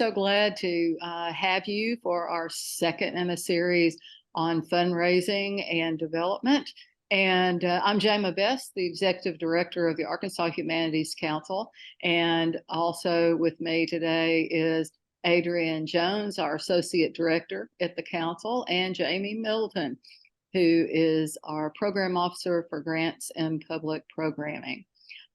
so glad to have you for our second in a series on fundraising and development. And I'm Jama Best, the Executive Director of the Arkansas Humanities Council. And also with me today is Adrienne Jones, our Associate Director at the Council, and Jamie Middleton, who is our Program Officer for Grants and Public Programming.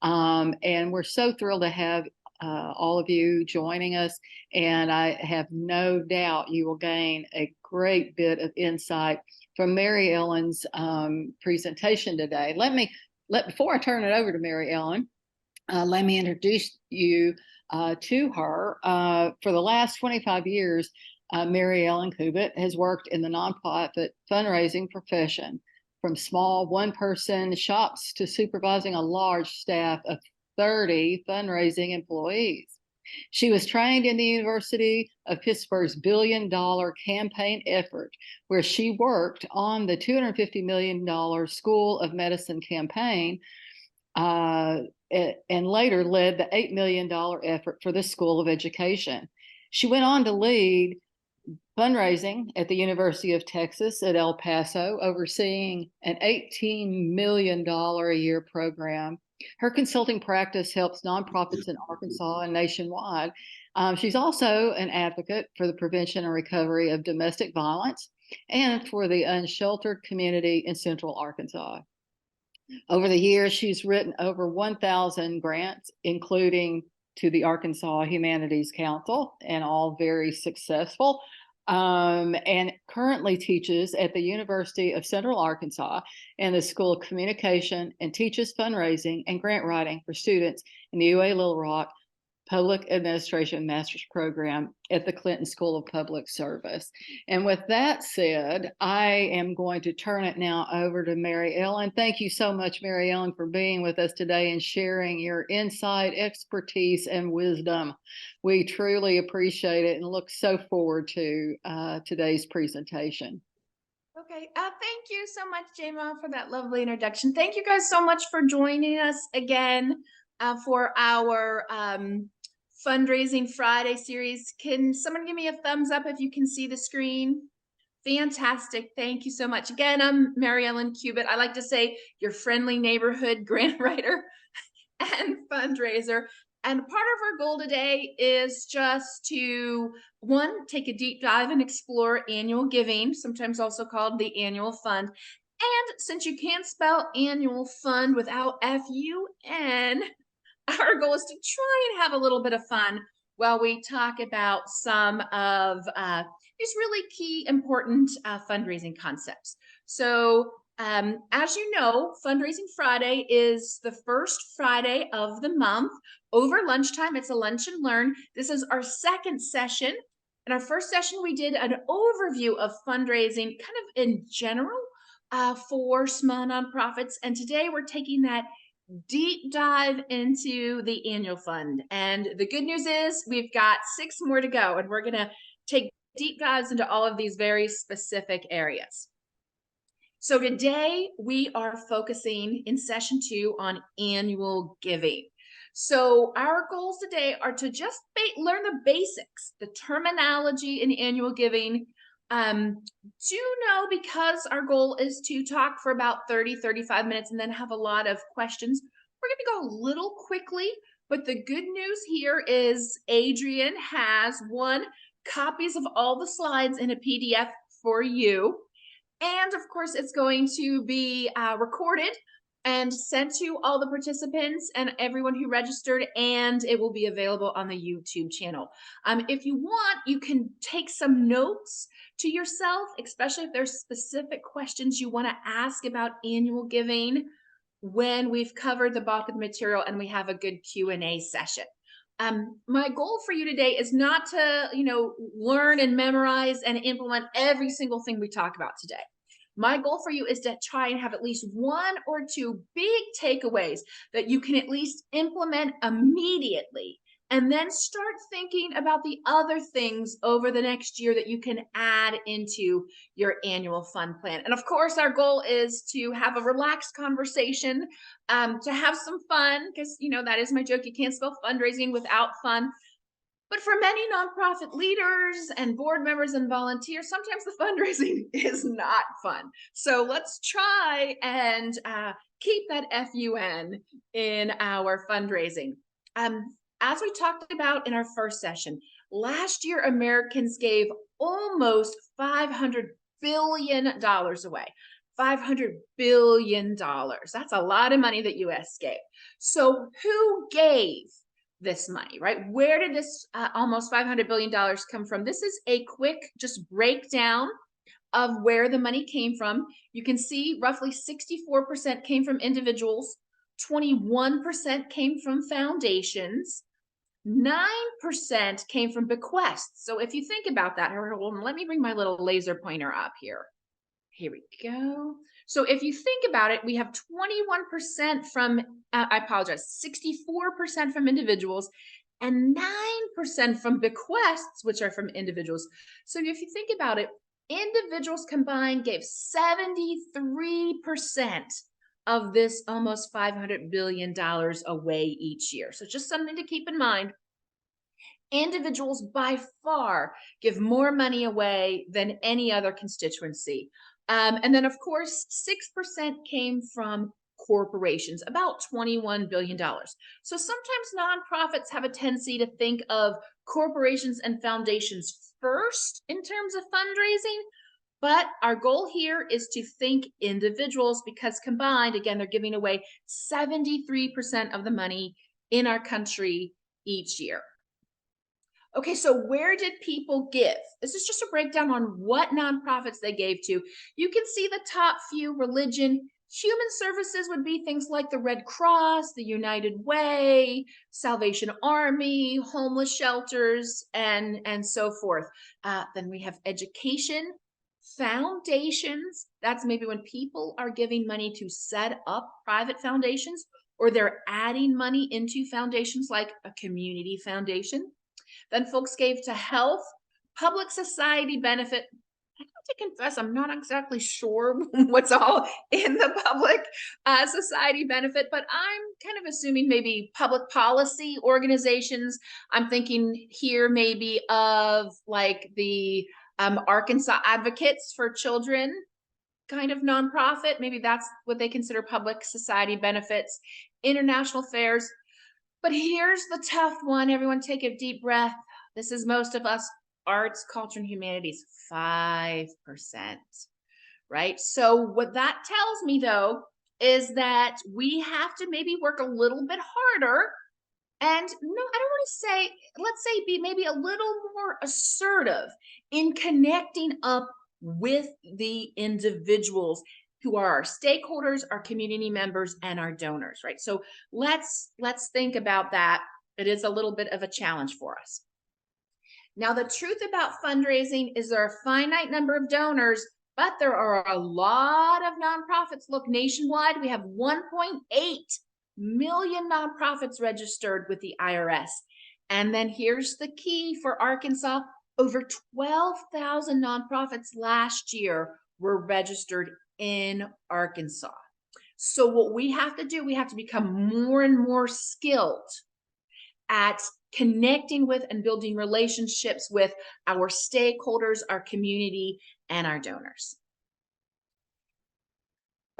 And we're so thrilled to have all of you joining us. And I have no doubt you will gain a great bit of insight from Mary Ellen's presentation today. Before I turn it over to Mary Ellen, let me introduce you to her. For the last 25 years, Mary Ellen Kubit has worked in the nonprofit fundraising profession, from small one-person shops to supervising a large staff of 30 fundraising employees. She was trained in the University of Pittsburgh's billion-dollar campaign effort, where she worked on the $250 million School of Medicine campaign, and later led the $8 million effort for the School of Education. She went on to lead fundraising at the University of Texas at El Paso, overseeing an $18 million a year program. Her consulting practice helps nonprofits in Arkansas and nationwide. She's also an advocate for the prevention and recovery of domestic violence and for the unsheltered community in Central Arkansas. Over the years, she's written over 1,000 grants, including to the Arkansas Humanities Council, and all very successful. And currently teaches at the University of Central Arkansas in the School of Communication, and teaches fundraising and grant writing for students in the UA Little Rock Public Administration Master's Program at the Clinton School of Public Service. And with that said, I am going to turn it now over to Mary Ellen. Thank you so much, Mary Ellen, for being with us today and sharing your insight, expertise, and wisdom. We truly appreciate it and look so forward to today's presentation. Okay, thank you so much, Jama, for that lovely introduction. Thank you guys so much for joining us again for our Fundraising Friday series. Can someone give me a thumbs up if you can see the screen? Fantastic. Thank you so much. Again, I'm Mary Ellen Kubit. I like to say your friendly neighborhood grant writer and fundraiser. And part of our goal today is just to, one, take a deep dive and explore annual giving, sometimes also called the annual fund. And since you can't spell annual fund without F-U-N, our goal is to try and have a little bit of fun while we talk about some of these really key, important fundraising concepts. So as you know, Fundraising Friday is the first Friday of the month. Over lunchtime, it's a lunch and learn. This is our second session. In our first session, we did an overview of fundraising kind of in general for small nonprofits. And today we're taking that deep dive into the annual fund. And the good news is we've got 6 more to go, and we're going to take deep dives into all of these very specific areas. So today we are focusing in session 2 on annual giving. So our goals today are to just learn the basics, the terminology in annual giving. Do know, because our goal is to talk for about 30-35 minutes and then have a lot of questions, we're going to go a little quickly. But the good news here is Adrienne has copies of all the slides in a PDF for you. And of course, it's going to be recorded and sent to all the participants and everyone who registered, and it will be available on the YouTube channel. If you want, you can take some notes to yourself, especially if there's specific questions you want to ask about annual giving when we've covered the bulk of the material and we have a good Q&A session. My goal for you today is not to, learn and memorize and implement every single thing we talk about today. My goal for you is to try and have at least 1 or 2 big takeaways that you can at least implement immediately, and then start thinking about the other things over the next year that you can add into your annual fund plan. And of course, our goal is to have a relaxed conversation, to have some fun, because, that is my joke. You can't spell fundraising without fun. But for many nonprofit leaders and board members and volunteers, sometimes the fundraising is not fun. So let's try and keep that FUN in our fundraising. As we talked about in our first session, last year Americans gave almost $500 billion away. $500 billion. That's a lot of money that US gave. So who gave this money, right? Where did this almost $500 billion come from? This is a quick just breakdown of where the money came from. You can see roughly 64% came from individuals, 21% came from foundations, 9% came from bequests. So if you think about that, let me bring my little laser pointer up here. Here we go. So if you think about it, we have 21% from, I apologize, 64% from individuals and 9% from bequests, which are from individuals. So if you think about it, individuals combined gave 73% of this almost $500 billion away each year. So just something to keep in mind. Individuals by far give more money away than any other constituency. And then, of course, 6% came from corporations, about $21 billion. So sometimes nonprofits have a tendency to think of corporations and foundations first in terms of fundraising. But our goal here is to think individuals, because combined, again, they're giving away 73% of the money in our country each year. Okay, so where did people give? This is just a breakdown on what nonprofits they gave to. You can see the top few: religion, human services would be things like the Red Cross, the United Way, Salvation Army, homeless shelters, and so forth. Then we have education, foundations. That's maybe when people are giving money to set up private foundations, or they're adding money into foundations like a community foundation. Then folks gave to health, public society benefit. I have to confess, I'm not exactly sure what's all in the public society benefit, but I'm kind of assuming maybe public policy organizations. I'm thinking here maybe of like the Arkansas Advocates for Children kind of nonprofit. Maybe that's what they consider public society benefits. International affairs. But here's the tough one. Everyone take a deep breath. This is most of us: arts, culture, and humanities, 5%, right? So what that tells me, though, is that we have to maybe work a little bit harder. And no, I don't want to say, let's say be maybe a little more assertive in connecting up with the individuals who are our stakeholders, our community members, and our donors, right? So let's think about that. It is a little bit of a challenge for us. Now, the truth about fundraising is there are a finite number of donors, but there are a lot of nonprofits. Look, nationwide, we have 1.8 million nonprofits registered with the IRS. And then here's the key for Arkansas: over 12,000 nonprofits last year were registered in Arkansas. So what we have to do, we have to become more and more skilled at connecting with and building relationships with our stakeholders, our community, and our donors.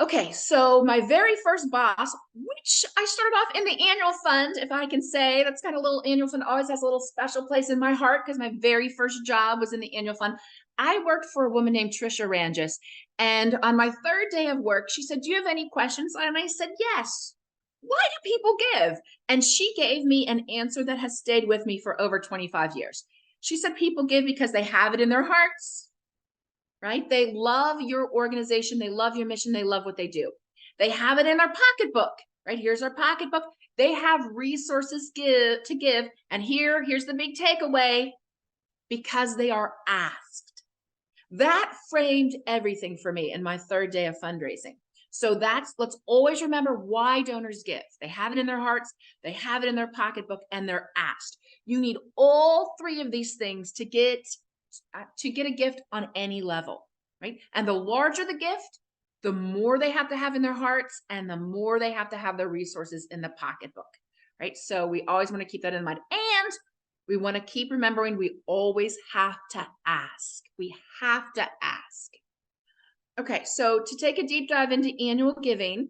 Okay, so my very first boss, which I started off in the annual fund, if I can say, that's kind of a little annual fund, always has a little special place in my heart because my very first job was in the annual fund. I worked for a woman named Trisha Rangis. And on my third day of work, she said, "Do you have any questions?" And I said, "Yes. Why do people give?" And she gave me an answer that has stayed with me for over 25 years. She said, people give because they have it in their hearts, right? They love your organization. They love your mission. They love what they do. They have it in their pocketbook, right? Here's our pocketbook. They have resources to give. And here's the big takeaway: because they are asked. That framed everything for me in my third day of fundraising. So let's always remember why donors give. They have it in their hearts, they have it in their pocketbook, and they're asked. You need all three of these things to get a gift on any level, right? And the larger the gift, the more they have to have in their hearts, and the more they have to have their resources in the pocketbook, right? So we always want to keep that in mind. And We want to keep remembering we always have to ask. We have to ask. Okay, so to take a deep dive into annual giving,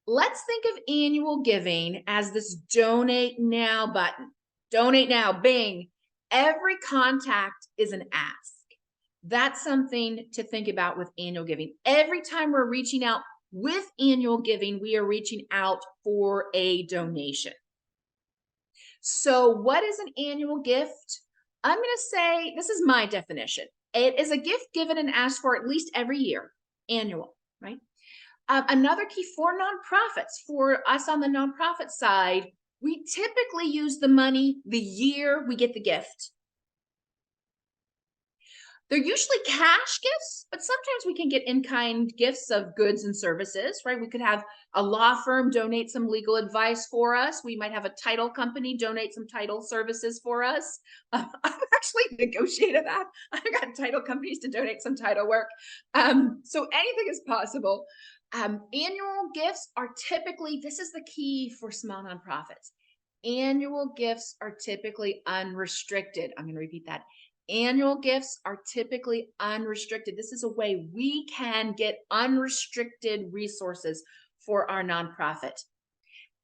let's think of annual giving as this donate now button. Donate now, bing. Every contact is an ask. That's something to think about with annual giving. Every time we're reaching out with annual giving, we are reaching out for a donation. So what is an annual gift? I'm going to say, this is my definition. It is a gift given and asked for at least every year, annual, right? Another key for nonprofits, for us on the nonprofit side, we typically use the money the year we get the gift. They're usually cash gifts, but sometimes we can get in-kind gifts of goods and services, right? We could have a law firm donate some legal advice for us. We might have a title company donate some title services for us. I've actually negotiated that. I got title companies to donate some title work. So anything is possible. Annual gifts are typically, this is the key for small nonprofits. Annual gifts are typically unrestricted. I'm going to repeat that. Annual gifts are typically unrestricted. This is a way we can get unrestricted resources for our nonprofit.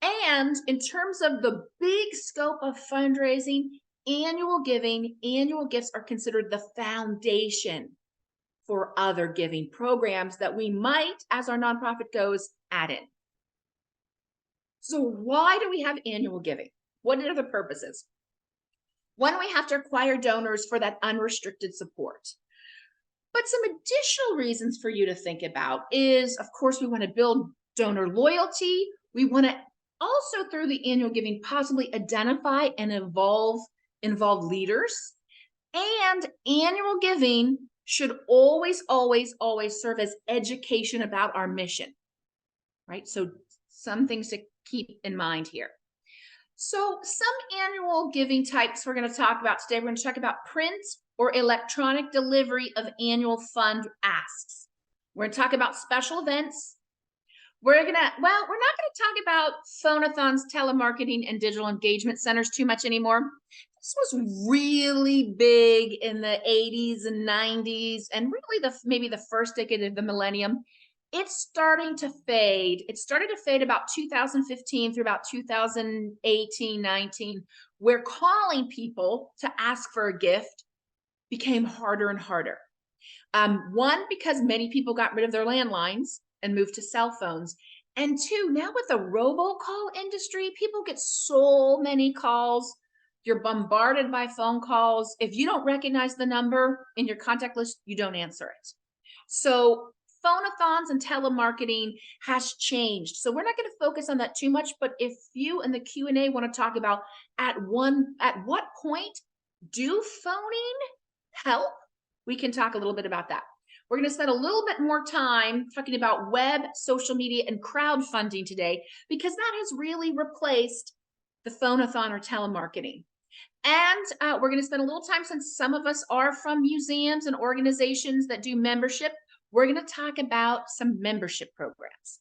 And in terms of the big scope of fundraising, annual giving, annual gifts are considered the foundation for other giving programs that we might, as our nonprofit goes, add in. So why do we have annual giving? What are the purposes? One, we have to acquire donors for that unrestricted support. But some additional reasons for you to think about is, of course, we want to build donor loyalty. We want to also, through the annual giving, possibly identify and involve leaders. And annual giving should always, always, always serve as education about our mission, right? So some things to keep in mind here. So some annual giving types we're going to talk about today. We're going to talk about print or electronic delivery of annual fund asks. We're going to talk about special events. We're not going to talk about phone-a-thons, telemarketing, and digital engagement centers too much anymore. This was really big in the 80s and 90s, and really maybe the first decade of the millennium. It's starting to fade. It started to fade about 2015 through about 2018, 19, where calling people to ask for a gift became harder and harder. One, because many people got rid of their landlines and moved to cell phones. And two, now with the robocall industry, people get so many calls. You're bombarded by phone calls. If you don't recognize the number in your contact list, you don't answer it. So phone-a-thons and telemarketing has changed. So we're not going to focus on that too much, but if you in the Q&A want to talk about at what point do phoning help, we can talk a little bit about that. We're going to spend a little bit more time talking about web, social media, and crowdfunding today, because that has really replaced the phone-a-thon or telemarketing. And we're going to spend a little time, since some of us are from museums and organizations that do membership, we're going to talk about some membership programs.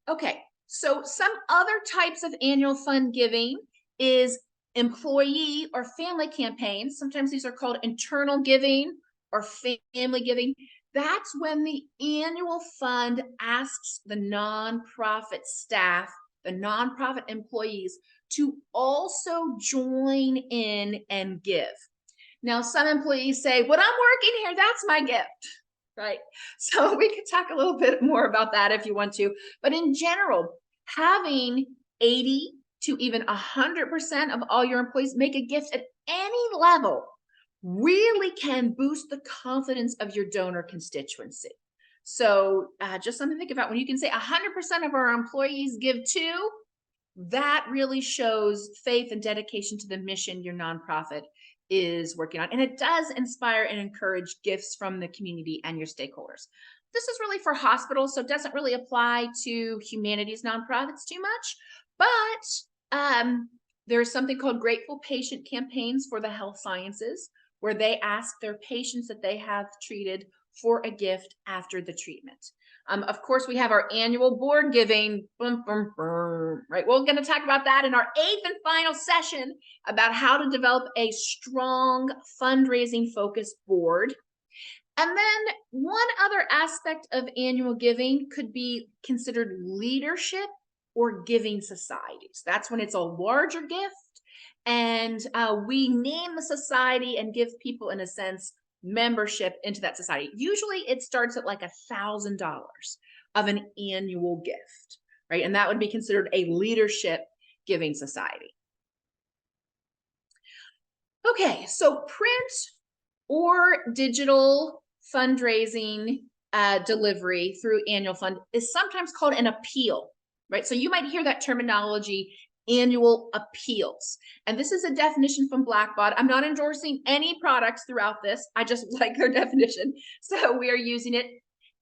Okay, so some other types of annual fund giving is employee or family campaigns. Sometimes these are called internal giving or family giving. That's when the annual fund asks the nonprofit staff, the nonprofit employees, to also join in and give. Now, some employees say, when I'm working here, that's my gift, right? So we could talk a little bit more about that if you want to. But in general, having 80 to even 100% of all your employees make a gift at any level really can boost the confidence of your donor constituency. So just something to think about. When you can say 100% of our employees give too, that really shows faith and dedication to the mission your nonprofit is working on. And it does inspire and encourage gifts from the community and your stakeholders. This is really for hospitals, so it doesn't really apply to humanities nonprofits too much. But there's something called Grateful Patient Campaigns for the health sciences, where they ask their patients that they have treated for a gift after the treatment. Of course, we have our annual board giving. Boom, boom, boom, right? We're going to talk about that in our 8th and final session about how to develop a strong fundraising focused board. And then one other aspect of annual giving could be considered leadership or giving societies. That's when it's a larger gift and we name the society and give people, in a sense, membership into that society. Usually it starts at like $1,000 of an annual gift, right? And that would be considered a leadership giving society. Okay, so print or digital fundraising delivery through annual fund is sometimes called an appeal, right? So you might hear that terminology, annual appeals. And this is a definition from Blackbaud. I'm not endorsing any products throughout this. I just like their definition. So we are using it.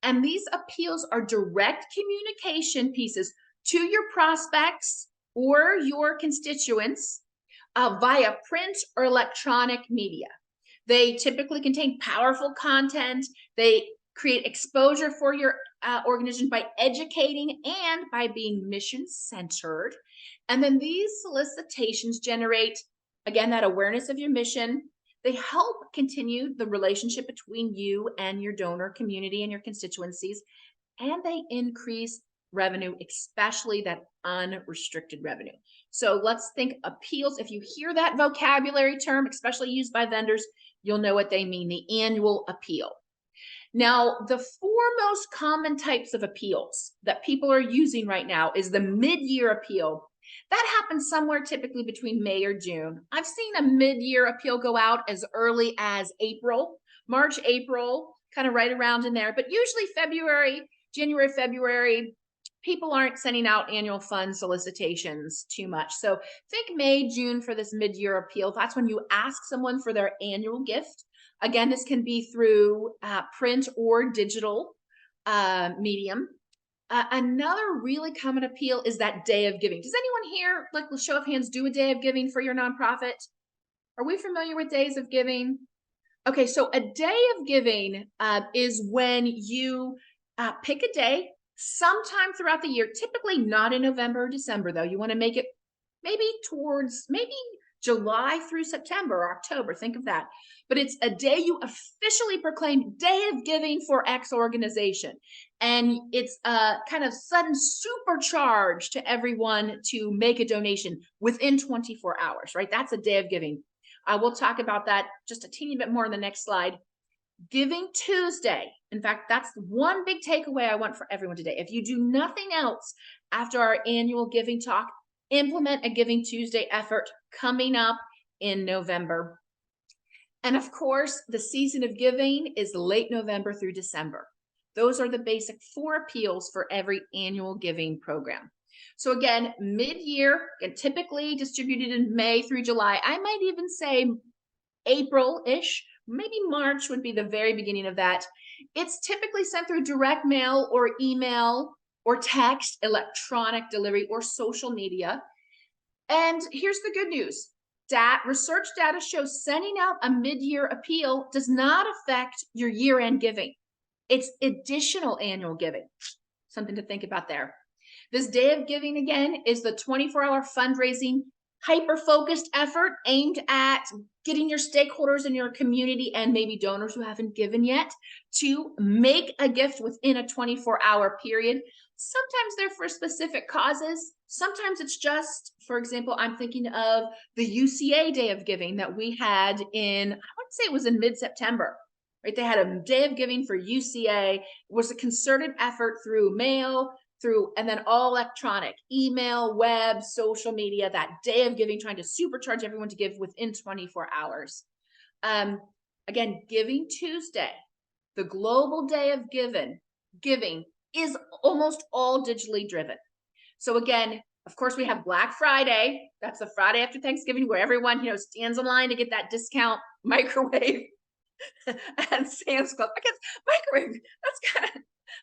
And these appeals are direct communication pieces to your prospects or your constituents via print or electronic media. They typically contain powerful content. They create exposure for your organization by educating and by being mission-centered. And then these solicitations generate, again, that awareness of your mission. They help continue the relationship between you and your donor community and your constituencies, and they increase revenue, especially that unrestricted revenue. So let's think appeals. If you hear that vocabulary term, especially used by vendors, you'll know what they mean, the annual appeal. Now, the 4 most common types of appeals that people are using right now is the mid-year appeal. That happens somewhere typically between May or June. I've seen a mid-year appeal go out as early as April, March, April, kind of right around in there. But usually January, February, people aren't sending out annual fund solicitations too much. So think May, June for this mid-year appeal. That's when you ask someone for their annual gift. Again, this can be through print or digital medium. Another really common appeal is that day of giving. Does anyone here, like, with show of hands, do a day of giving for your nonprofit? Are we familiar with days of giving? Okay, so a day of giving is when you pick a day sometime throughout the year, typically not in November or December, though. You want to make it maybe towards July through September or October. Think of that. But it's a day you officially proclaim day of giving for X organization. And it's a kind of sudden supercharge to everyone to make a donation within 24 hours, right? That's a day of giving. We'll talk about that just a teeny bit more in the next slide. Giving Tuesday. In fact, that's one big takeaway I want for everyone today. If you do nothing else after our annual giving talk, implement a Giving Tuesday effort coming up in November. And of course, the season of giving is late November through December. Those are the basic 4 appeals for every annual giving program. So again, mid-year, and typically distributed in May through July. I might even say April-ish, maybe March would be the very beginning of that. It's typically sent through direct mail or email or text, electronic delivery, or social media. And here's the good news. Research data shows sending out a mid-year appeal does not affect your year-end giving. It's additional annual giving. Something to think about there. This day of giving, again, is the 24-hour fundraising hyper-focused effort aimed at getting your stakeholders in your community and maybe donors who haven't given yet to make a gift within a 24-hour period. Sometimes they're for specific causes. Sometimes it's just, for example, I'm thinking of the UCA Day of Giving that we had in, I would say it was in mid-September, right? They had a Day of Giving for UCA. It was a concerted effort through mail, and then all electronic, email, web, social media, that day of giving, trying to supercharge everyone to give within 24 hours. Again, Giving Tuesday, the global day of giving is almost all digitally driven. So again, of course, we have Black Friday. That's the Friday after Thanksgiving where everyone, stands in line to get that discount microwave and Sam's Club. I guess microwave,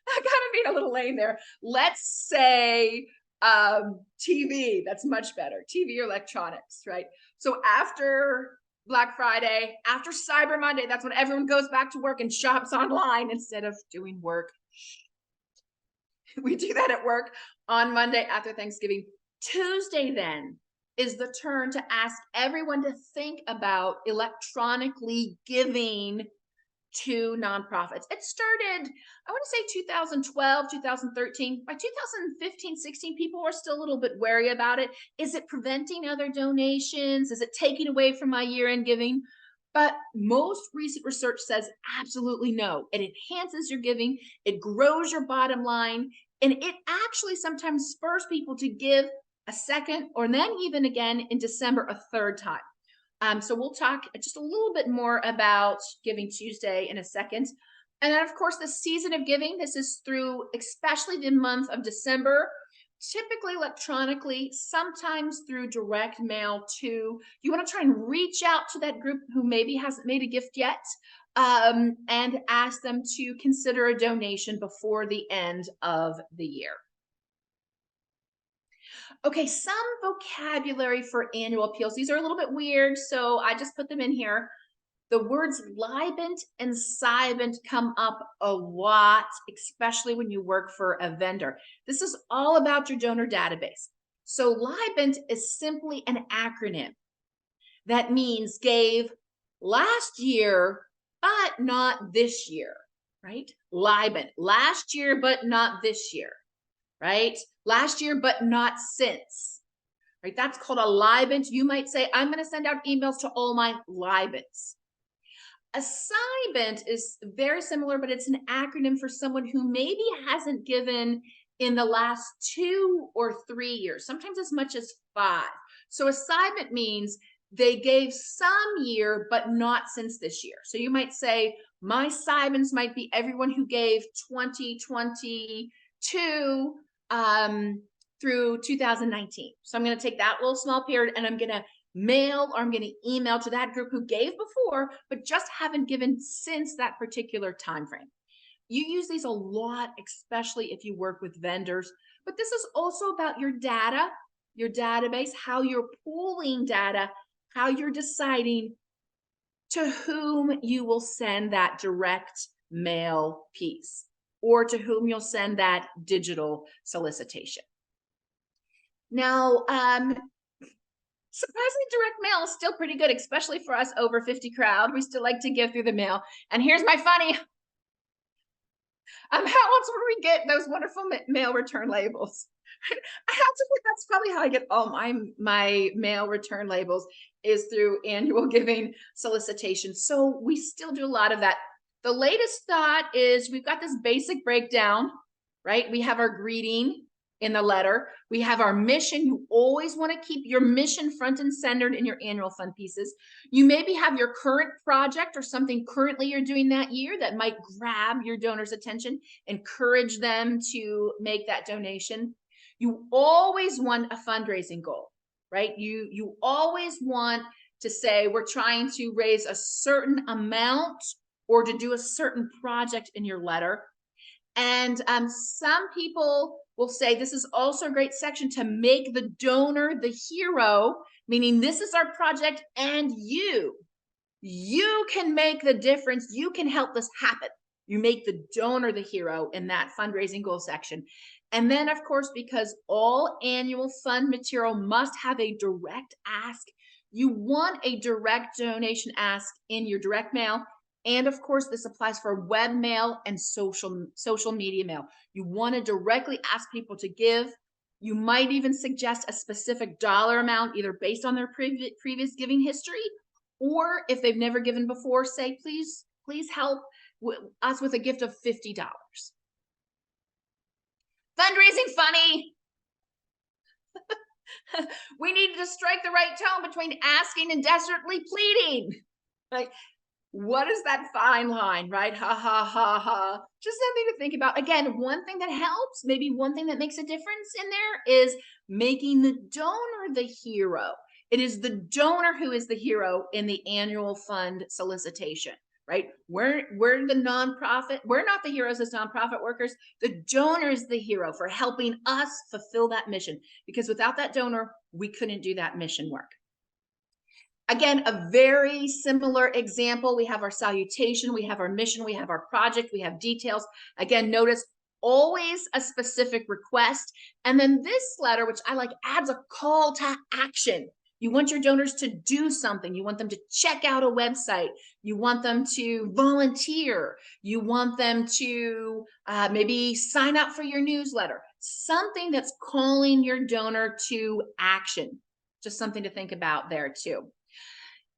I gotta be a little lame there. Let's say TV, that's much better. TV or electronics, right? So after Black Friday, after Cyber Monday, that's when everyone goes back to work and shops online instead of doing work We do that at work on Monday after Thanksgiving. Tuesday then is the turn to ask everyone to think about electronically giving to nonprofits. It started, I want to say 2012, 2013. By 2015, 16, people were still a little bit wary about it. Is it preventing other donations? Is it taking away from my year-end giving? But most recent research says absolutely no. It enhances your giving, it grows your bottom line, and it actually sometimes spurs people to give a second or then even again in December a third time. So we'll talk just a little bit more about Giving Tuesday in a second. And then, of course, the season of giving. This is through especially the month of December, typically electronically, sometimes through direct mail too. You want to try and reach out to that group who maybe hasn't made a gift yet, and ask them to consider a donation before the end of the year. Okay, some vocabulary for annual appeals. These are a little bit weird, so I just put them in here. The words libent and cybent come up a lot, especially when you work for a vendor. This is all about your donor database. So libent is simply an acronym that means gave last year, but not this year, right? Libent, last year, but not this year, right? Last year, but not since, right? That's called a libent. You might say, I'm going to send out emails to all my libents. A cybent is very similar, but it's an acronym for someone who maybe hasn't given in the last 2 or 3 years, sometimes as much as 5. So a cybent means they gave some year, but not since this year. So you might say, my cybents might be everyone who gave 2022 through 2019. So I'm going to take that little small period and I'm going to mail or I'm going to email to that group who gave before, but just haven't given since that particular time frame. You use these a lot, especially if you work with vendors, but this is also about your data, your database, how you're pooling data, how you're deciding to whom you will send that direct mail piece or to whom you'll send that digital solicitation. Now, surprisingly, direct mail is still pretty good, especially for us over 50 crowd. We still like to give through the mail. And here's my funny, how else would we get those wonderful mail return labels? I have to think that's probably how I get all my mail return labels is through annual giving solicitations. So we still do a lot of that. The latest thought is we've got this basic breakdown, right? We have our greeting in the letter. We have our mission. You always want to keep your mission front and centered in your annual fund pieces. You maybe have your current project or something currently you're doing that year that might grab your donor's attention, encourage them to make that donation. You always want a fundraising goal, right? You always want to say, we're trying to raise a certain amount or to do a certain project in your letter. And some people will say this is also a great section to make the donor the hero, meaning this is our project and you can make the difference. You can help this happen. You make the donor the hero in that fundraising goal section. And then, of course, because all annual fund material must have a direct ask, you want a direct donation ask in your direct mail. And of course, this applies for web mail and social media mail. You want to directly ask people to give. You might even suggest a specific dollar amount, either based on their previous giving history, or if they've never given before, say, please help us with a gift of $50. Fundraising funny. We need to strike the right tone between asking and desperately pleading. Like, what is that fine line, right? Ha, ha, ha, ha. Just something to think about. Again, one thing that helps, maybe one thing that makes a difference in there is making the donor the hero. It is the donor who is the hero in the annual fund solicitation, right? We're the nonprofit. We're not the heroes as nonprofit workers. The donor is the hero for helping us fulfill that mission, because without that donor, we couldn't do that mission work. Again, a very similar example. We have our salutation, we have our mission, we have our project, we have details. Again, notice always a specific request. And then this letter, which I like, adds a call to action. You want your donors to do something. You want them to check out a website. You want them to volunteer. You want them to maybe sign up for your newsletter. Something that's calling your donor to action. Just something to think about there too.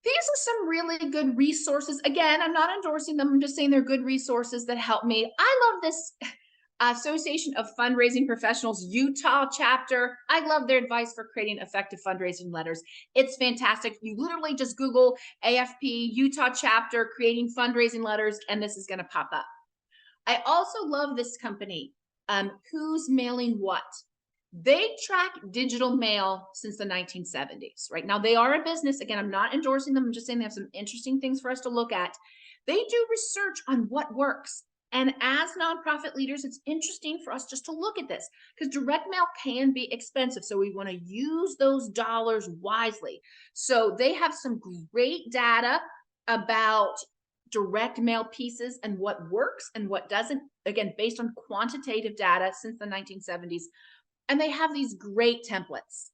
These are some really good resources. Again, I'm not endorsing them. I'm just saying they're good resources that help me. I love this Association of Fundraising Professionals Utah chapter. I love their advice for creating effective fundraising letters. It's fantastic. You literally just Google AFP Utah chapter creating fundraising letters, and this is going to pop up. I also love this company, Who's Mailing What? They track digital mail since the 1970s, right? Now they are a business. Again, I'm not endorsing them. I'm just saying they have some interesting things for us to look at. They do research on what works. And as nonprofit leaders, it's interesting for us just to look at this because direct mail can be expensive. So we want to use those dollars wisely. So they have some great data about direct mail pieces and what works and what doesn't, again, based on quantitative data since the 1970s. And they have these great templates,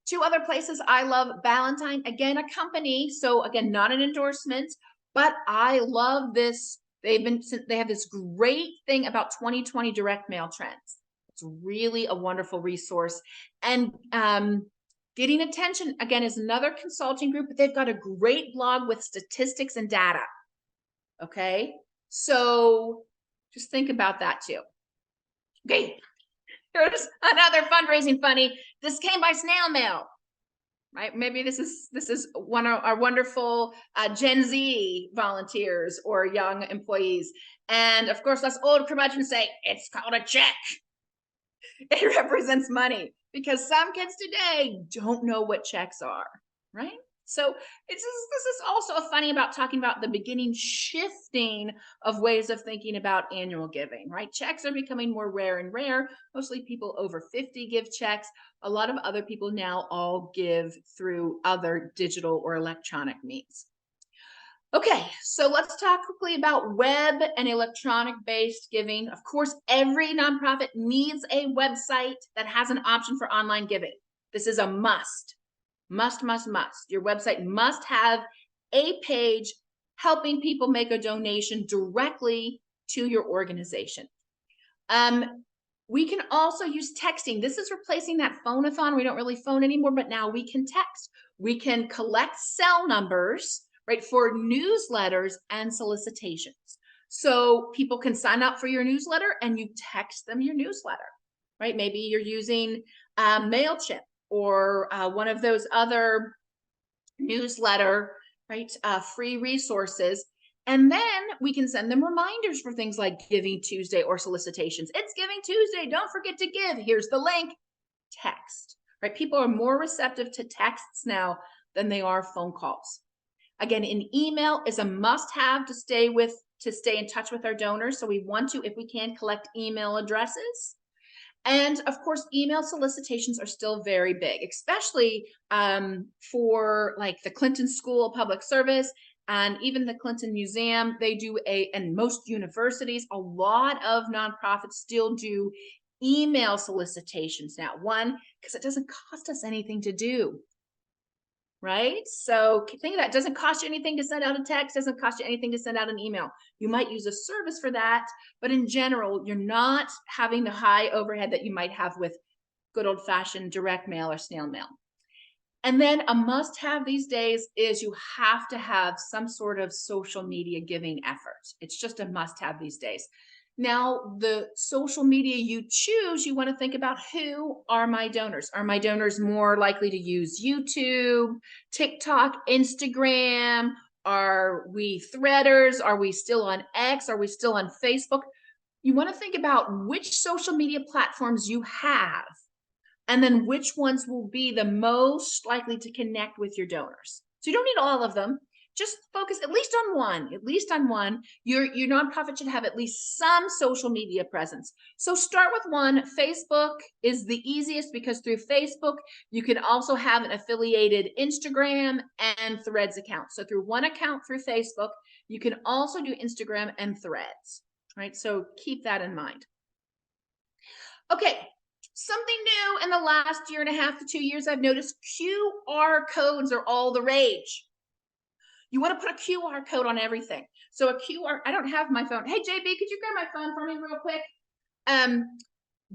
Two other places I love, Ballantine, again, a company. So again, not an endorsement, but I love this. They have this great thing about 2020 direct mail trends. It's really a wonderful resource. And Getting Attention, again, is another consulting group, but they've got a great blog with statistics and data. Okay, so just think about that too. Okay, here's another fundraising funny. This came by snail mail, right? Maybe this is one of our wonderful Gen Z volunteers or young employees. And of course, us old curmudgeons say, it's called a check. It represents money because some kids today don't know what checks are, right? So this is also a funny about talking about the beginning shifting of ways of thinking about annual giving, right? Checks are becoming more rare and rare. Mostly people over 50 give checks. A lot of other people now all give through other digital or electronic means. Okay, so let's talk quickly about web and electronic-based giving. Of course, every nonprofit needs a website that has an option for online giving. This is a must. Must. Your website must have a page helping people make a donation directly to your organization. We can also use texting. This is replacing that phone-a-thon. We don't really phone anymore, but now we can text. We can collect cell numbers, right, for newsletters and solicitations. So people can sign up for your newsletter and you text them your newsletter, right? Maybe you're using MailChimp or one of those other newsletter, right, free resources. And then we can send them reminders for things like Giving Tuesday or solicitations. It's Giving Tuesday. Don't forget to give. Here's the link. Text, right? People are more receptive to texts now than they are phone calls. Again, an email is a must-have to stay in touch with our donors. So we want to, if we can, collect email addresses. And of course, email solicitations are still very big, especially for like the Clinton School of Public Service and even the Clinton Museum. They do and most universities, a lot of nonprofits still do email solicitations now. One, because it doesn't cost us anything to do. Right? So think of that. It doesn't cost you anything to send out a text, doesn't cost you anything to send out an email. You might use a service for that, but in general, you're not having the high overhead that you might have with good old-fashioned direct mail or snail mail. And then a must-have these days is you have to have some sort of social media giving effort. It's just a must-have these days. Now, the social media you choose, you want to think about who are my donors. Are my donors more likely to use YouTube, TikTok, Instagram? Are we threaders? Are we still on X? Are we still on Facebook? You want to think about which social media platforms you have, and then which ones will be the most likely to connect with your donors. So you don't need all of them. Just focus at least on one. Your nonprofit should have at least some social media presence. So start with one. Facebook is the easiest because through Facebook, you can also have an affiliated Instagram and Threads account. So through one account through Facebook, you can also do Instagram and Threads. right? So keep that in mind. Okay, something new in the last year and a half to 2 years, I've noticed QR codes are all the rage. You want to put a QR code on everything. So a QR, I don't have my phone. Hey, JB, could you grab my phone for me real quick?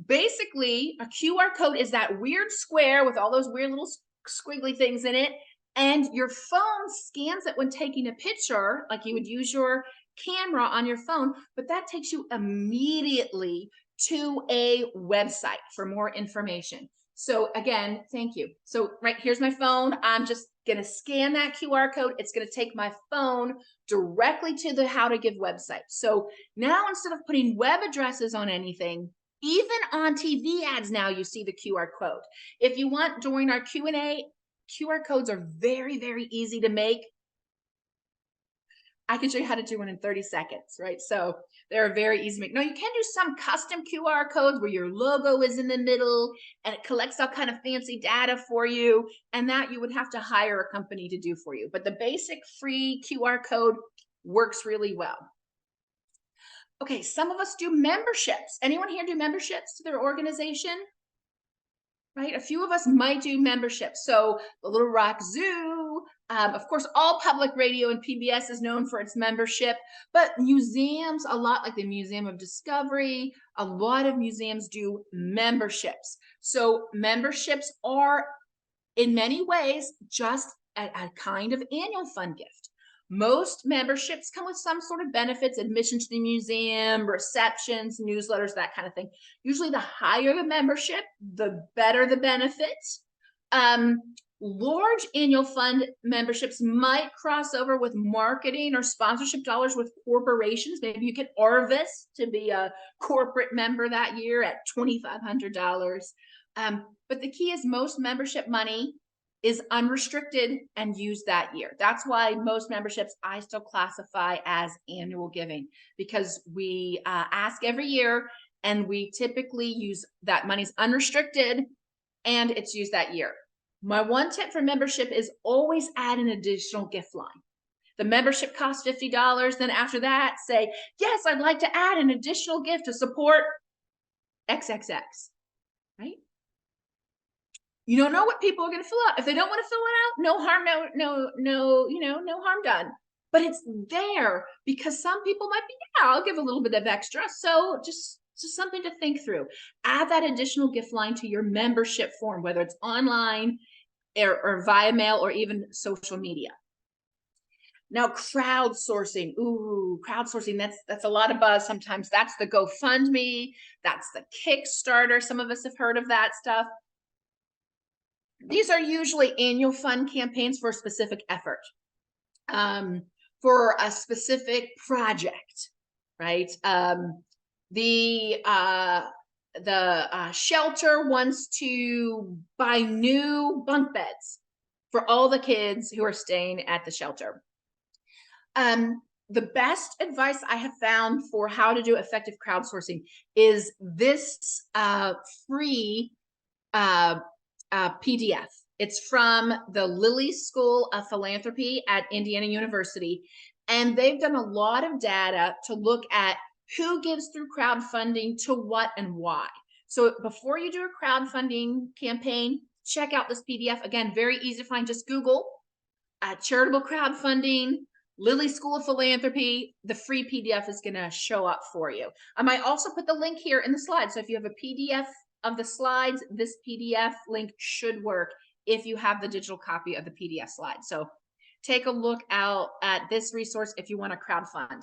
Basically, a QR code is that weird square with all those weird little squiggly things in it. And your phone scans it when taking a picture, like you would use your camera on your phone, but that takes you immediately to a website for more information. So again, thank you. So right here's my phone. I'm just going to scan that QR code. It's going to take my phone directly to the How to Give website. So now instead of putting web addresses on anything, even on TV ads now you see the QR code. If you want, during our Q&A, QR codes are very, very easy to make. I can show you how to do one in 30 seconds, right? So they're very easy to make. Now you can do some custom QR codes where your logo is in the middle and it collects all kind of fancy data for you, and that you would have to hire a company to do for you. But the basic free QR code works really well. Okay, some of us do memberships. Anyone here do memberships to their organization? Right? A few of us might do memberships. So the Little Rock Zoo, of course, all public radio and PBS is known for its membership, but museums, a lot like the Museum of Discovery, a lot of museums do memberships. So memberships are in many ways just a kind of annual fund gift. Most memberships come with some sort of benefits, admission to the museum, receptions, newsletters, that kind of thing. Usually the higher the membership, the better the benefits. Large annual fund memberships might cross over with marketing or sponsorship dollars with corporations. Maybe you get Arvis to be a corporate member that year at $2,500. But the key is most membership money is unrestricted and used that year. That's why most memberships I still classify as annual giving, because we ask every year and we typically use that money's unrestricted and it's used that year. My one tip for membership is always add an additional gift line. The membership costs $50. Then after that, say, yes, I'd like to add an additional gift to support XXX, right? You don't know what people are going to fill out. If they don't want to fill it out, no harm, no harm done. But it's there because some people might be, yeah, I'll give a little bit of extra. So just something to think through. Add that additional gift line to your membership form, whether it's online or via mail or even social media. Now, crowdsourcing. Ooh, crowdsourcing, that's a lot of buzz sometimes. That's the GoFundMe, that's the Kickstarter. Some of us have heard of that stuff. These are usually annual fund campaigns for a specific effort, for a specific project, right? The shelter wants to buy new bunk beds for all the kids who are staying at the shelter. The best advice I have found for how to do effective crowdsourcing is this free PDF. It's from the Lilly School of Philanthropy at Indiana University. And they've done a lot of data to look at who gives through crowdfunding to what and why. So before you do a crowdfunding campaign, check out this PDF. Again, very easy to find. Just Google charitable crowdfunding, Lilly School of Philanthropy. The free PDF is going to show up for you. I might also put the link here in the slide. So if you have a PDF of the slides, this PDF link should work if you have the digital copy of the PDF slide. So take a look out at this resource if you want to crowdfund.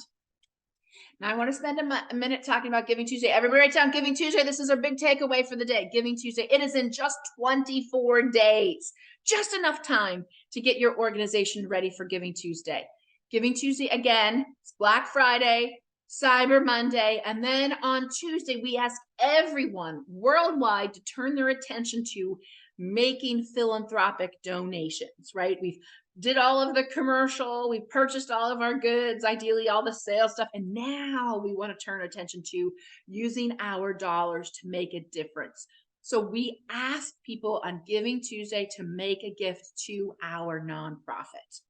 Now I want to spend a minute talking about Giving Tuesday. Everybody write down Giving Tuesday. This is our big takeaway for the day. Giving Tuesday. It is in just 24 days. Just enough time to get your organization ready for Giving Tuesday. Giving Tuesday, again, it's Black Friday, Cyber Monday, and then on Tuesday, we ask everyone worldwide to turn their attention to making philanthropic donations, right? We've did all of the commercial, we've purchased all of our goods, ideally all the sales stuff, and now we want to turn attention to using our dollars to make a difference. So we ask people on Giving Tuesday to make a gift to our nonprofit,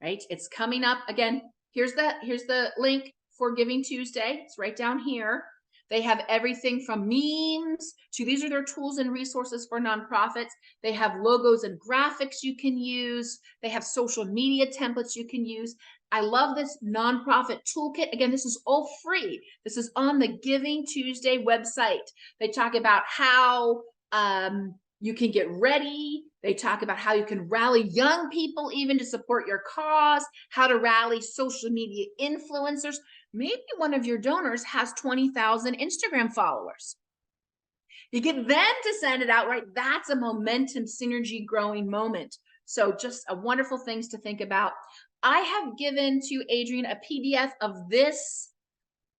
right? It's coming up. Again, here's the link for Giving Tuesday. It's right down here. They have everything from memes to these are their tools and resources for nonprofits. They have logos and graphics you can use. They have social media templates you can use. I love this nonprofit toolkit. Again, this is all free. This is on the Giving Tuesday website. They talk about how you can get ready. They talk about how you can rally young people even to support your cause, how to rally social media influencers. Maybe one of your donors has 20,000 Instagram followers. You get them to send it out, right? That's a momentum synergy growing moment. So just a wonderful things to think about. I have given to Adrienne a PDF of this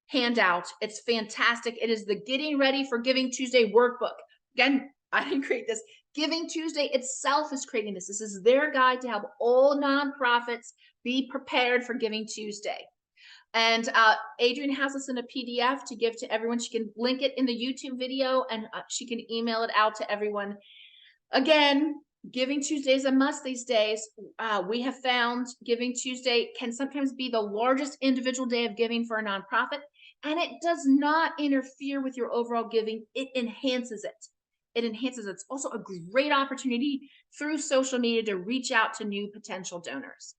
handout. It's fantastic. It is the Getting Ready for Giving Tuesday workbook. Again, I didn't create this. Giving Tuesday itself is creating this. This is their guide to help all nonprofits be prepared for Giving Tuesday. And Adrienne has this in a PDF to give to everyone. She can link it in the YouTube video and she can email it out to everyone. Again, Giving Tuesday is a must these days. We have found Giving Tuesday can sometimes be the largest individual day of giving for a nonprofit, and it does not interfere with your overall giving. It enhances it. It enhances it. It's also a great opportunity through social media to reach out to new potential donors.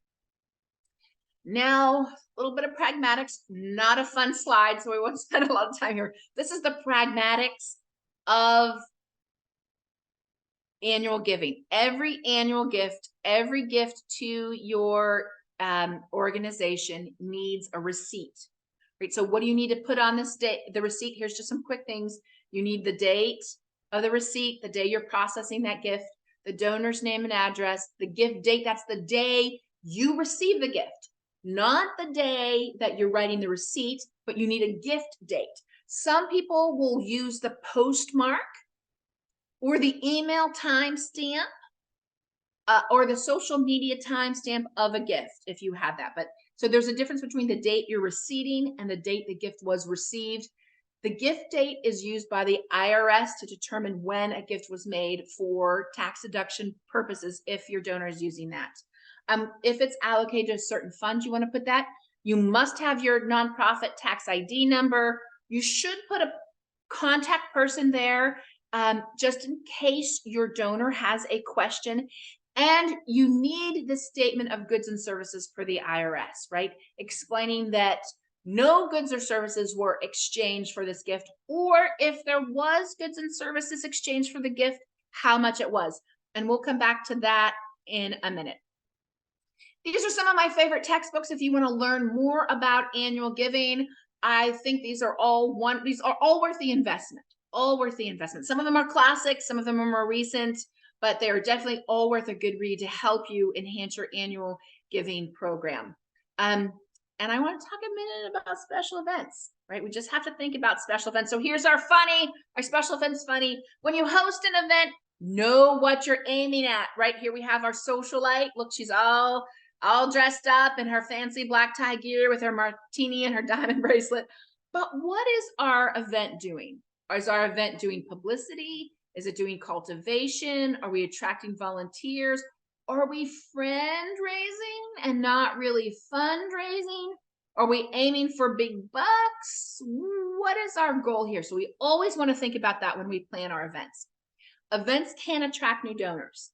Now, a little bit of pragmatics, not a fun slide, so we won't spend a lot of time here. This is the pragmatics of annual giving. Every annual gift, every gift to your organization needs a receipt, right? So what do you need to put on this day? The receipt, here's just some quick things. You need the date of the receipt, the day you're processing that gift, the donor's name and address, the gift date, that's the day you receive the gift, not the day that you're writing the receipt, but you need a gift date. Some people will use the postmark or the email timestamp or the social media timestamp of a gift if you have that. But so there's a difference between the date you're receiving and the date the gift was received. The gift date is used by the IRS to determine when a gift was made for tax deduction purposes if your donor is using that. If it's allocated to a certain fund, you want to put that. You must have your nonprofit tax ID number. You should put a contact person there just in case your donor has a question. And you need the statement of goods and services for the IRS, right? Explaining that no goods or services were exchanged for this gift, or if there was goods and services exchanged for the gift, how much it was. And we'll come back to that in a minute. These are some of my favorite textbooks if you want to learn more about annual giving. I think these are all worth the investment. All worth the investment. Some of them are classics, some of them are more recent, but they are definitely all worth a good read to help you enhance your annual giving program. And I want to talk a minute about special events, right? We just have to think about special events. So here's our special events funny. When you host an event, know what you're aiming at, right? Here we have our socialite. Look, she's all dressed up in her fancy black tie gear with her martini and her diamond bracelet. But what is our event doing? Is our event doing publicity? Is it doing cultivation? Are we attracting volunteers? Are we friend-raising and not really fundraising? Are we aiming for big bucks? What is our goal here? So we always want to think about that when we plan our events. Events can attract new donors.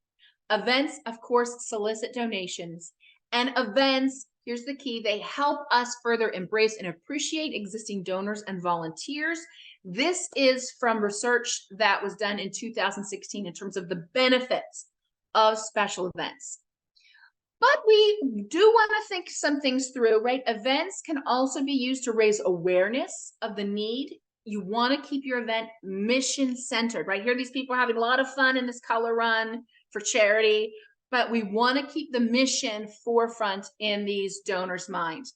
Events, of course, solicit donations. And events, here's the key, they help us further embrace and appreciate existing donors and volunteers. This is from research that was done in 2016 in terms of the benefits of special events. But we do want to think some things through, right? Events can also be used to raise awareness of the need. You want to keep your event mission-centered, right? Here, these people are having a lot of fun in this color run for charity, but we want to keep the mission forefront in these donors' minds.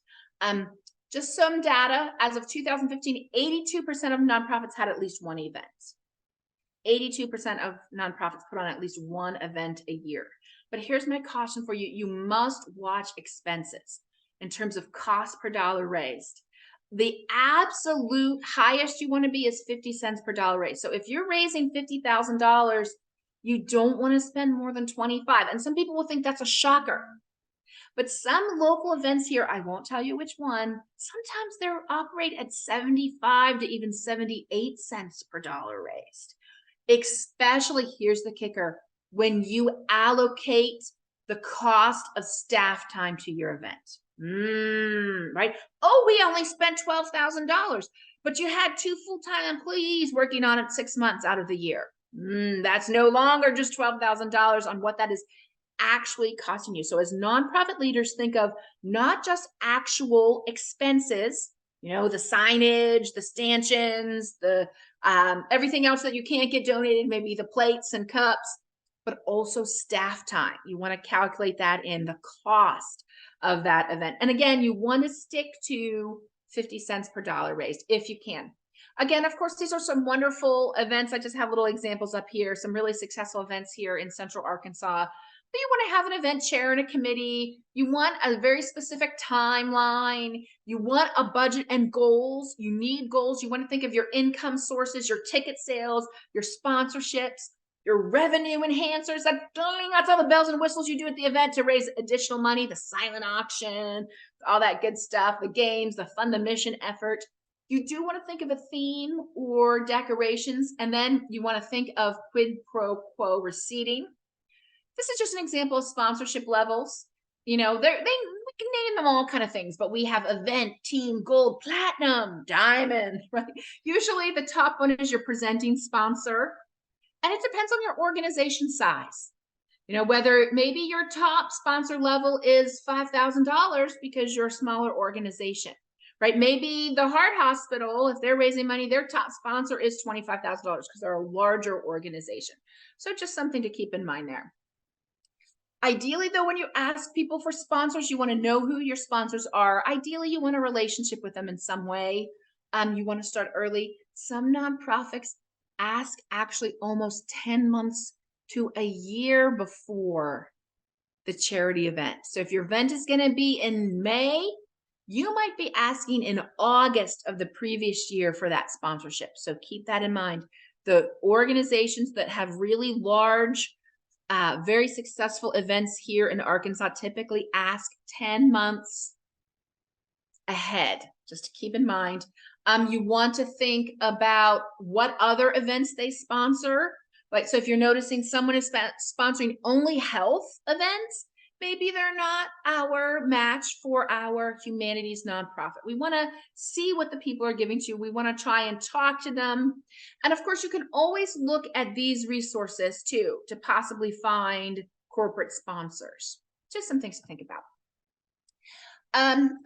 Just some data, as of 2015, 82% of nonprofits had at least one event. 82% of nonprofits put on at least one event a year. But here's my caution for you. You must watch expenses in terms of cost per dollar raised. The absolute highest you want to be is 50 cents per dollar raised. So if you're raising $50,000, you don't want to spend more than 25. And some people will think that's a shocker. But some local events here, I won't tell you which one, sometimes they operate at 75 to even 78 cents per dollar raised. Especially, here's the kicker, when you allocate the cost of staff time to your event. Right? Oh, we only spent $12,000, but you had 2 full-time employees working on it 6 months out of the year. That's no longer just $12,000 on what that is actually costing you. So as nonprofit leaders, think of not just actual expenses, the signage, the stanchions, the everything else that you can't get donated, maybe the plates and cups, but also staff time. You want to calculate that in the cost of that event. And again, you want to stick to 50 cents per dollar raised if you can. Again, of course, these are some wonderful events. I just have little examples up here, some really successful events here in Central Arkansas. But you want to have an event chair and a committee. You want a very specific timeline. You want a budget and goals. You need goals. You want to think of your income sources, your ticket sales, your sponsorships, your revenue enhancers. That's all the bells and whistles you do at the event to raise additional money, the silent auction, all that good stuff, the games, the fund the mission effort. You do want to think of a theme or decorations, and then you want to think of quid pro quo receipting. This is just an example of sponsorship levels. We can name them all kind of things, but we have event, team, gold, platinum, diamond, right? Usually the top one is your presenting sponsor, and it depends on your organization size. Whether maybe your top sponsor level is $5,000 because you're a smaller organization, right? Maybe the Heart Hospital, if they're raising money, their top sponsor is $25,000 because they're a larger organization. So just something to keep in mind there. Ideally, though, when you ask people for sponsors, you want to know who your sponsors are. Ideally, you want a relationship with them in some way. You want to start early. Some nonprofits ask actually almost 10 months to a year before the charity event. So if your event is going to be in May, you might be asking in August of the previous year for that sponsorship. So keep that in mind. The organizations that have really large, very successful events here in Arkansas typically ask 10 months ahead, just to keep in mind. You want to think about what other events they sponsor. Like, so if you're noticing someone is sponsoring only health events, maybe they're not our match for our humanities nonprofit. We want to see what the people are giving to you. We want to try and talk to them. And of course, you can always look at these resources too, to possibly find corporate sponsors. Just some things to think about.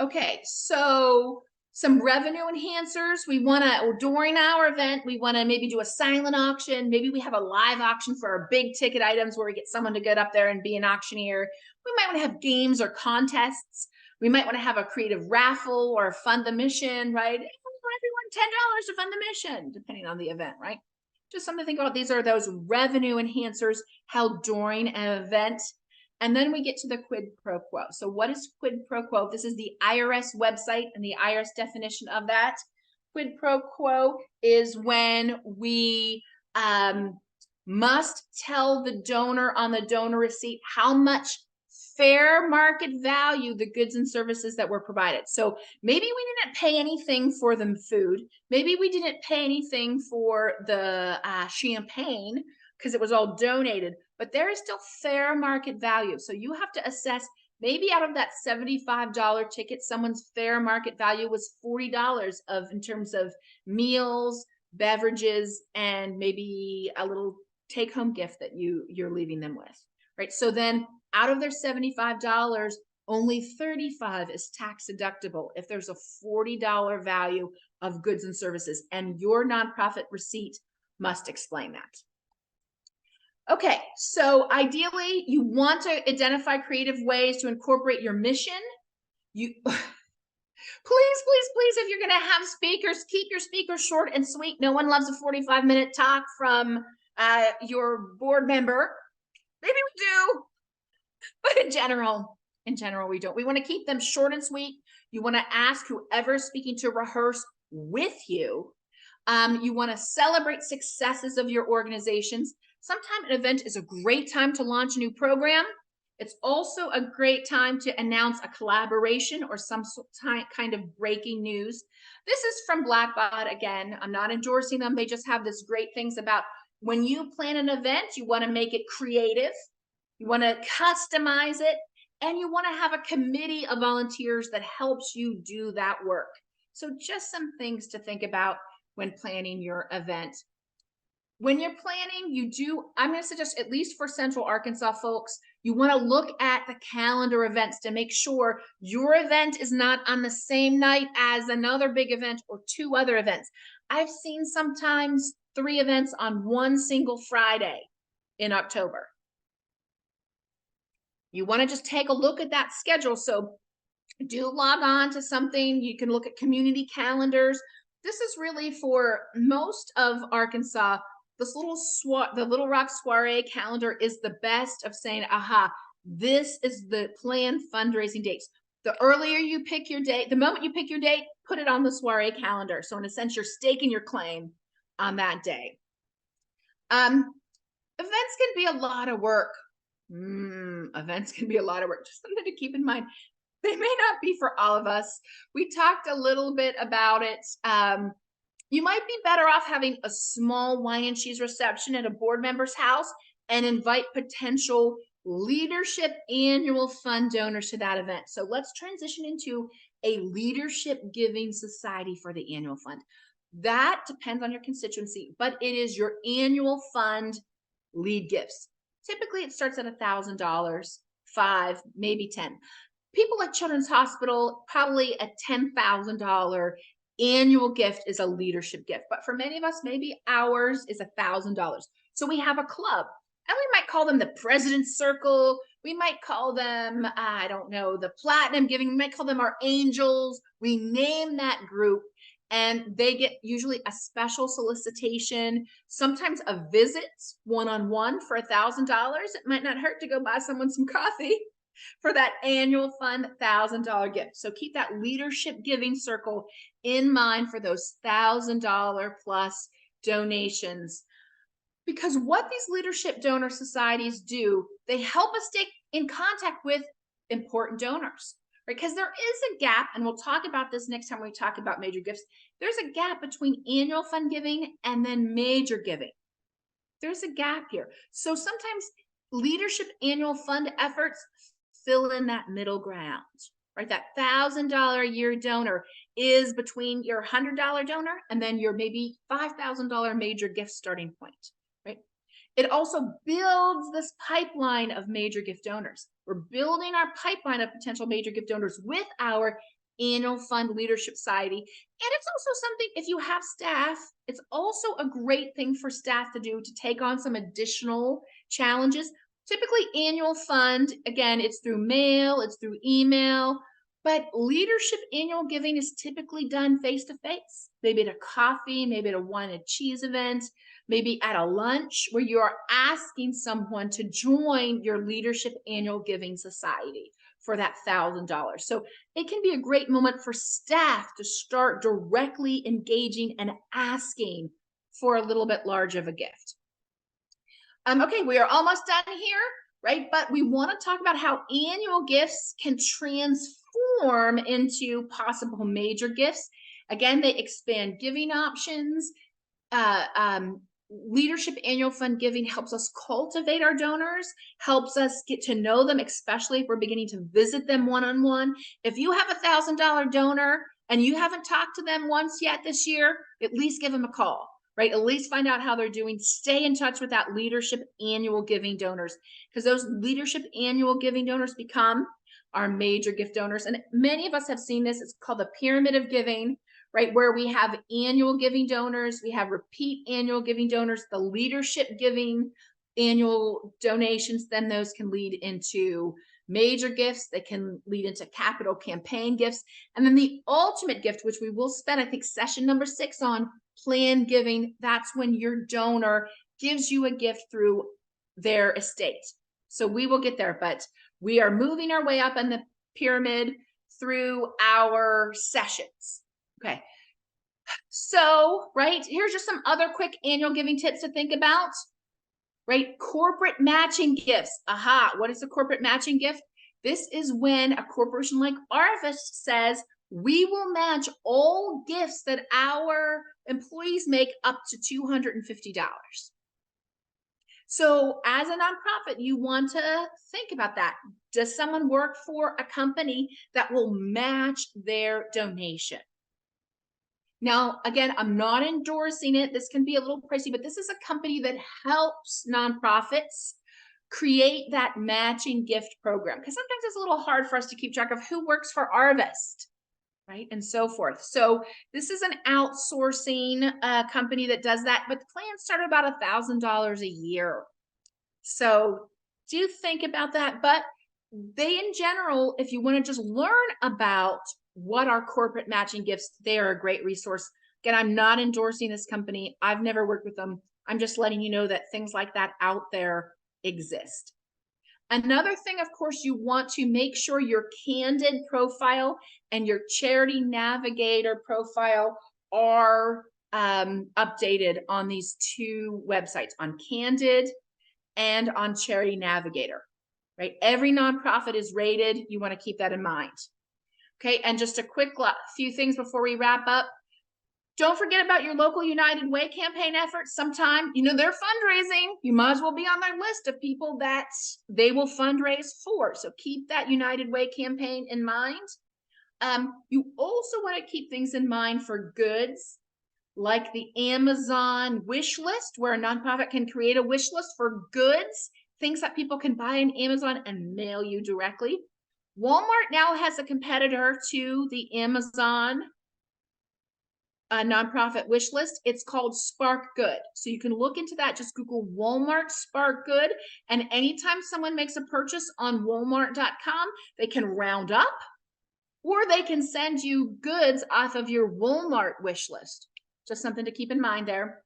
Okay, so some revenue enhancers. We want to, during our event, we want to maybe do a silent auction. Maybe we have a live auction for our big ticket items where we get someone to get up there and be an auctioneer. We might want to have games or contests. We might want to have a creative raffle or fund the mission, right? Everyone $10 to fund the mission, depending on the event, right? Just something to think about. These are those revenue enhancers held during an event. And then we get to the quid pro quo. So what is quid pro quo? This is the IRS website and the IRS definition of that. Quid pro quo is when we must tell the donor on the donor receipt how much fair market value the goods and services that were provided. So maybe we didn't pay anything for the food. Maybe we didn't pay anything for the champagne because it was all donated, but there is still fair market value. So you have to assess, maybe out of that $75 ticket, someone's fair market value was $40 in terms of meals, beverages, and maybe a little take-home gift that you're leaving them with, right? So then out of their $75, only $35 is tax deductible if there's a $40 value of goods and services, and your nonprofit receipt must explain that. Okay, so ideally, you want to identify creative ways to incorporate your mission. Please, if you're going to have speakers, keep your speakers short and sweet. No one loves a 45-minute talk from your board member. Maybe we do, but in general, we don't. We want to keep them short and sweet. You want to ask whoever's speaking to rehearse with you. You want to celebrate successes of your organizations. Sometimes an event is a great time to launch a new program. It's also a great time to announce a collaboration or some kind of breaking news. This is from Blackbaud. Again, I'm not endorsing them. They just have this great things about when you plan an event, you want to make it creative, you want to customize it, and you want to have a committee of volunteers that helps you do that work. So just some things to think about when planning your event. When you're planning, I'm going to suggest, at least for Central Arkansas folks, you want to look at the calendar events to make sure your event is not on the same night as another big event or two other events. I've seen sometimes 3 events on one single Friday in October. You want to just take a look at that schedule. So do log on to something. You can look at community calendars. This is really for most of Arkansas. The Little Rock Soiree calendar is the best of saying, aha, this is the planned fundraising dates. The earlier you pick your date, the moment you pick your date, put it on the soiree calendar. So in a sense, you're staking your claim on that day. Events can be a lot of work. Events can be a lot of work. Just something to keep in mind. They may not be for all of us. We talked a little bit about it. You might be better off having a small wine and cheese reception at a board member's house and invite potential leadership annual fund donors to that event. So let's transition into a leadership giving society for the annual fund. That depends on your constituency, but it is your annual fund lead gifts. Typically it starts at $1,000, 5, maybe 10. People like Children's Hospital, probably a $10,000 annual gift is a leadership gift. But for many of us, maybe ours is $1,000. So we have a club, and we might call them the President's Circle. We might call them, I don't know, the Platinum Giving. We might call them our Angels. We name that group, and they get usually a special solicitation, sometimes a visit one-on-one for $1,000. It might not hurt to go buy someone some coffee for that annual fund $1,000 gift. So keep that leadership giving circle in mind for those $1,000 plus donations. Because what these leadership donor societies do, they help us stay in contact with important donors, right? Because there is a gap, and we'll talk about this next time we talk about major gifts. There's a gap between annual fund giving and then major giving. There's a gap here. So sometimes leadership annual fund efforts fill in that middle ground, right? That $1,000 a year donor is between your $100 donor and then your maybe $5,000 major gift starting point, right? It also builds this pipeline of major gift donors. We're building our pipeline of potential major gift donors with our annual fund leadership society. And it's also something, if you have staff, it's also a great thing for staff to do to take on some additional challenges. Typically annual fund, again, it's through mail, it's through email, but leadership annual giving is typically done face-to-face, maybe at a coffee, maybe at a wine and cheese event, maybe at a lunch where you are asking someone to join your leadership annual giving society for that $1,000. So it can be a great moment for staff to start directly engaging and asking for a little bit large of a gift. Okay, we are almost done here, right? But we want to talk about how annual gifts can transform into possible major gifts. Again, they expand giving options. Leadership annual fund giving helps us cultivate our donors, helps us get to know them, especially if we're beginning to visit them one-on-one. If you have $1,000 donor and you haven't talked to them once yet this year, at least give them a call. Right? At least find out how they're doing. Stay in touch with that leadership annual giving donors, because those leadership annual giving donors become our major gift donors. And many of us have seen this. It's called the pyramid of giving, right? Where we have annual giving donors, we have repeat annual giving donors, the leadership giving annual donations, then those can lead into major gifts. They can lead into capital campaign gifts. And then the ultimate gift, which we will spend, I think, session number 6 on, planned giving. That's when your donor gives you a gift through their estate. So we will get there, but we are moving our way up in the pyramid through our sessions. Okay. So, right, here's just some other quick annual giving tips to think about. right? Corporate matching gifts. Aha, what is a corporate matching gift? This is when a corporation like Arvest says, we will match all gifts that our employees make up to $250. So as a nonprofit, you want to think about that. Does someone work for a company that will match their donation? Now, again, I'm not endorsing it. This can be a little pricey, but this is a company that helps nonprofits create that matching gift program, because sometimes it's a little hard for us to keep track of who works for Arvest, right? And so forth. So this is an outsourcing company that does that, but the plans start about $1,000 a year. So do think about that. But they, in general, if you want to just learn about what are corporate matching gifts, they are a great resource. Again, I'm not endorsing this company. I've never worked with them. I'm just letting you know that things like that out there exist. Another thing, of course, you want to make sure your Candid profile and your Charity Navigator profile are updated on these two websites, on Candid and on Charity Navigator, right? Every nonprofit is rated. You want to keep that in mind. Okay, and just a quick few things before we wrap up. Don't forget about your local United Way campaign efforts. Sometime, you know, they're fundraising. You might as well be on their list of people that they will fundraise for. So keep that United Way campaign in mind. You also want to keep things in mind for goods like the Amazon wish list, where a nonprofit can create a wish list for goods, things that people can buy on Amazon and mail you directly. Walmart now has a competitor to the Amazon nonprofit wish list. It's called Spark Good. So you can look into that. Just Google Walmart Spark Good. And anytime someone makes a purchase on Walmart.com, they can round up, or they can send you goods off of your Walmart wish list. Just something to keep in mind there.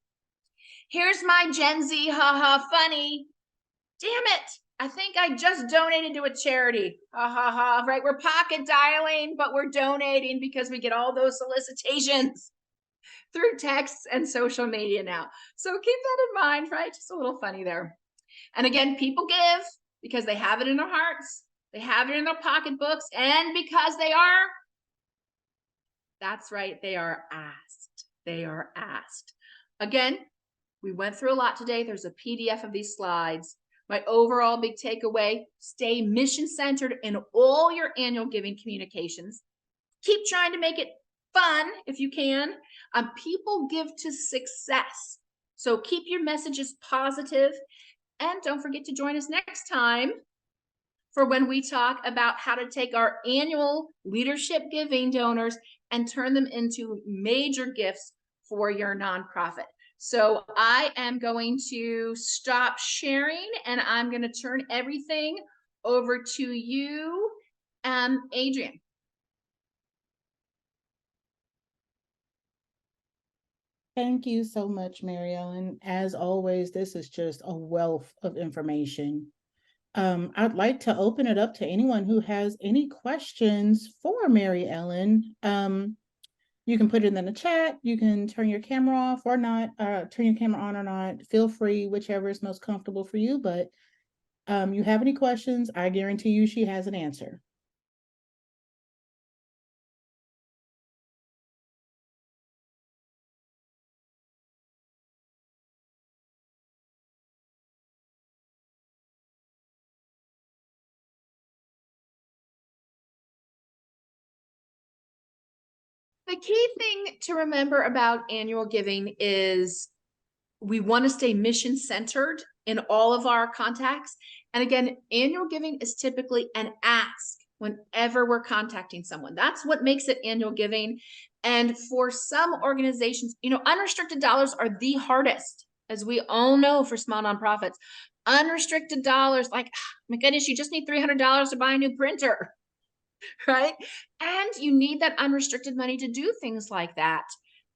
Here's my Gen Z, haha, funny. Damn it. I think I just donated to a charity. Ha ha ha, right? We're pocket dialing, but we're donating because we get all those solicitations through texts and social media now. So keep that in mind, right? Just a little funny there. And again, people give because they have it in their hearts, they have it in their pocketbooks, and because they are, that's right, they are asked. They are asked. Again, we went through a lot today. There's a PDF of these slides. My overall big takeaway, stay mission-centered in all your annual giving communications. Keep trying to make it fun if you can. People give to success. So keep your messages positive, and don't forget to join us next time for when we talk about how to take our annual leadership giving donors and turn them into major gifts for your nonprofit. So I am going to stop sharing, and I'm going to turn everything over to you, Adrienne. Thank you so much, Mary Ellen. As always, this is just a wealth of information. I'd like to open it up to anyone who has any questions for Mary Ellen. You can put it in the chat. You can turn your camera off or not, turn your camera on or not. Feel free, whichever is most comfortable for you. But you have any questions, I guarantee you she has an answer. The key thing to remember about annual giving is we want to stay mission centered in all of our contacts. And again, annual giving is typically an ask whenever we're contacting someone. That's what makes it annual giving. And for some organizations, you know, unrestricted dollars are the hardest, as we all know, for small nonprofits. Unrestricted dollars, like, my goodness, you just need $300 to buy a new printer, right? And you need that unrestricted money to do things like that.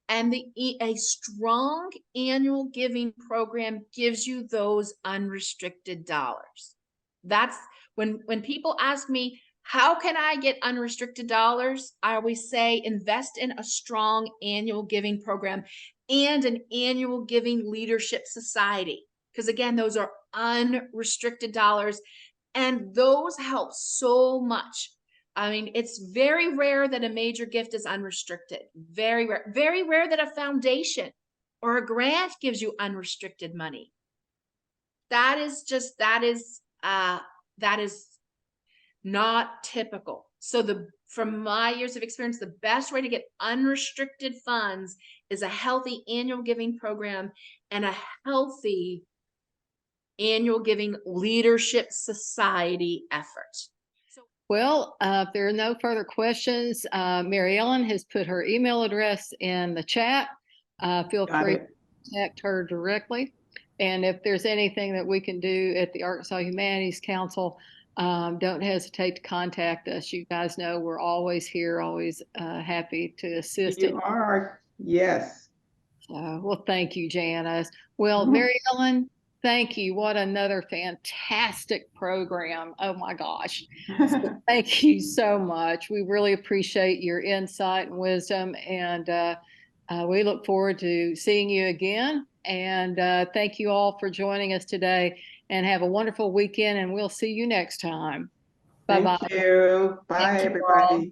And a strong annual giving program gives you those unrestricted dollars. That's when people ask me, how can I get unrestricted dollars? I always say, invest in a strong annual giving program and an annual giving leadership society. because again, those are unrestricted dollars, and those help so much. I mean, it's very rare that a major gift is unrestricted. Very rare. Very rare that a foundation or a grant gives you unrestricted money. That is not typical. So from my years of experience, the best way to get unrestricted funds is a healthy annual giving program and a healthy annual giving leadership society effort. Well, if there are no further questions, Mary Ellen has put her email address in the chat. Feel Got free it. to contact her directly. And if there's anything that we can do at the Arkansas Humanities Council, don't hesitate to contact us. You guys know we're always here, always happy to assist. You are, yes. Well, thank you, Janice. Well, Mhm. Mary Ellen, thank you. What another fantastic program. Oh my gosh. So thank you so much. We really appreciate your insight and wisdom, and we look forward to seeing you again. And thank you all for joining us today, and have a wonderful weekend, and we'll see you next time. Bye-bye. Thank you. Bye, Thank you all. everybody.